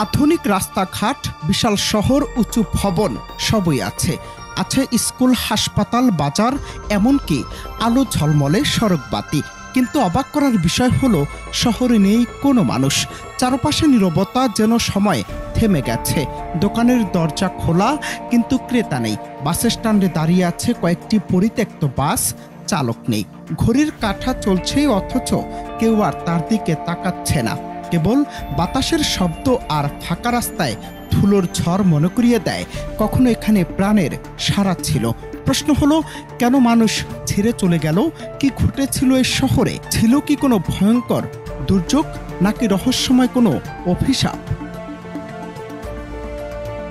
আধুনিক রাস্তাঘাট, বিশাল শহর, উঁচু ভবন সবই আছে। আছে স্কুল, হাসপাতাল, বাজার, এমনকি আলো ঝলমলে সড়কবাতি। কিন্তু অবাক করার বিষয় হলো শহরে নেই কোনো মানুষ। চারপাশে নীরবতা, যেন সময় থেমে গেছে। দোকানের দরজা খোলা, কিন্তু ক্রেতা নেই। বাস স্ট্যান্ডে দাঁড়িয়ে আছে কয়েকটি পরিত্যক্ত বাস, চালক নেই। ঘড়ির কাঁটা চলছে, অথচ কেউ আর তার দিকে তাকাচ্ছে না। কেবল বাতাসের শব্দ আর ফাঁকা রাস্তায় ধুলোর ঝড় মনে করিয়ে দেয় কখনো এখানে প্রাণের সাড়া ছিল। প্রশ্ন হলো, কেন মানুষ ছেড়ে চলে গেল? কি ঘটেছিল এই শহরে? ছিল কি কোনো ভয়ঙ্কর দুর্যোগ, নাকি রহস্যময় কোনো অভিশাপ?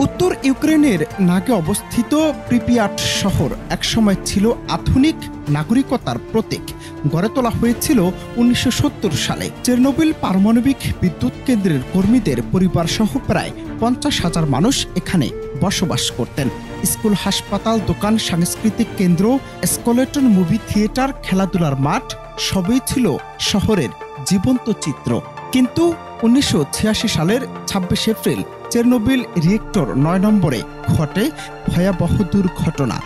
উত্তর ইউক্রেনের নাগে অবস্থিত প্রিপিয়াট শহর একসময় ছিল আধুনিক নাগরিকতার প্রতীক। গড়ে তোলা হয়েছিল 1970 সালে। চেরনোবিল পারমাণবিক বিদ্যুৎ কেন্দ্রের কর্মীদের পরিবার সহ প্রায় 50,000 মানুষ এখানে বসবাস করতেন। স্কুল, হাসপাতাল, দোকান, সাংস্কৃতিক কেন্দ্র, এসকলেটর, মুভি থিয়েটার, খেলাধুলার মাঠ সবই ছিল শহরের জীবন্ত চিত্র। কিন্তু 1986 সালের 26 এপ্রিল চেরনোবিল রিয়েক্টর 9 নম্বরে ঘটে ভয়াবহ দুর্ঘটনা।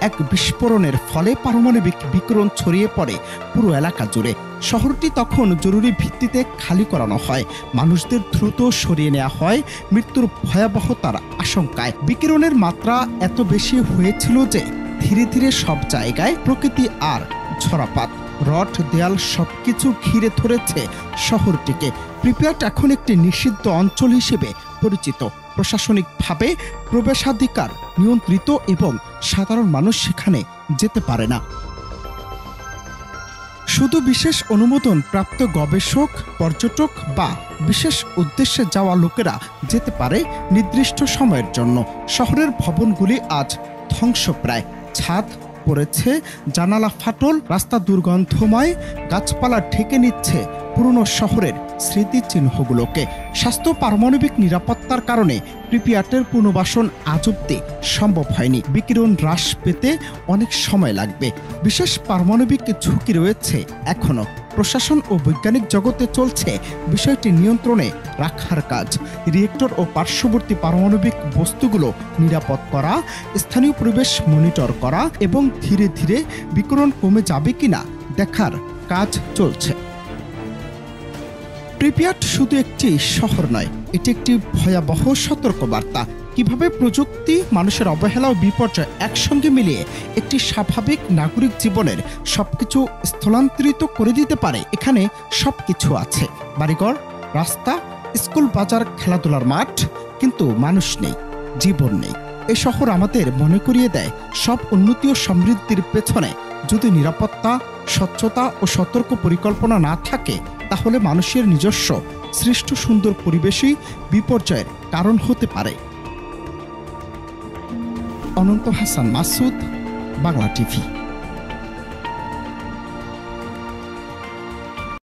এক বিস্ফোরণের ফলে পারমাণবিক বিকিরণ ছড়িয়ে পড়ে পুরো এলাকা জুড়ে। শহরটি তখন জরুরি ভিত্তিতে খালি করানো হয়। মানুষদের দ্রুত সরিয়ে নেওয়া হয় মৃত্যুর ভয়াবহতার আশঙ্কায়। বিকিরণের মাত্রা এত বেশি হয়েছিল যে ধীরে ধীরে সব জায়গায় প্রকৃতি আর ঝরাপাত, রড, দেয়াল সবকিছু ঘিরে ধরেছে শহরটিকে। প্রিপিয়াট এখন একটি নিষিদ্ধ অঞ্চল হিসেবে পরিচিত। প্রশাসনিকভাবে প্রবেশাধিকার নিয়ন্ত্রিত এবং সাধারণ মানুষ সেখানে যেতে পারে না। শুধু বিশেষ অনুমোদন প্রাপ্ত গবেষক, পর্যটক বা বিশেষ উদ্দেশ্যে যাওয়া লোকেরা যেতে পারে নির্দিষ্ট সময়ের জন্য। শহরের ভবনগুলি আজ ধ্বংসপ্রায়, ছাদ পড়েছে, জানালা ফাটল, রাস্তা দুর্গন্ধময়, গাছপালা ঢেকে নিচ্ছে পুরনো শহরের স্মৃতিচিহ্নগুলোকে। স্বাস্থ্য, পারমাণবিক নিরাপত্তার কারণে প্রিপিয়াটের পুনর্বাসন আজ অব্দি সম্ভব হয়নি। বিকিরণ হ্রাস পেতে অনেক সময় লাগবে। বিশেষ পারমাণবিক ঝুঁকি রয়েছে এখনো। প্রশাসন ও বৈজ্ঞানিক জগতে চলছে বিষয়টি নিয়ন্ত্রণে রাখার কাজ। রিয়েক্টর ও পার্শ্ববর্তী পারমাণবিক বস্তুগুলো নিরাপদ করা, স্থানীয় পরিবেশ মনিটর করা এবং ধীরে ধীরে বিকিরণ কমে যাবে কিনা দেখার কাজ চলছে। প্রিপিয়াট শুধু একটি শহর নয়, এটি একটি ভয়াবহ সতর্কবার্তা। কিভাবে প্রযুক্তি, মানুষের অবহেলা ও বিপর্যয় একসঙ্গে মিলিয়ে একটি স্বাভাবিক নাগরিক জীবনের সবকিছু স্থলান্তরিত করে দিতে পারে। এখানে সবকিছু আছে, বাড়িঘর, রাস্তা, স্কুল, বাজার, খেলাধুলার মাঠ, কিন্তু মানুষ নেই, জীবন নেই। এই শহর আমাদের মনে করিয়ে দেয়, সব উন্নতি ও সমৃদ্ধির পেছনে যদি নিরাপত্তা, স্বচ্ছতা ও সতর্ক পরিকল্পনা না থাকে, তাহলে মানুষের নিজস্ব সৃষ্ট সুন্দর পরিবেশই বিপর্যয়ের কারণ হতে পারে। অনন্ত হাসান মাসুদ, বাংলা টিভি।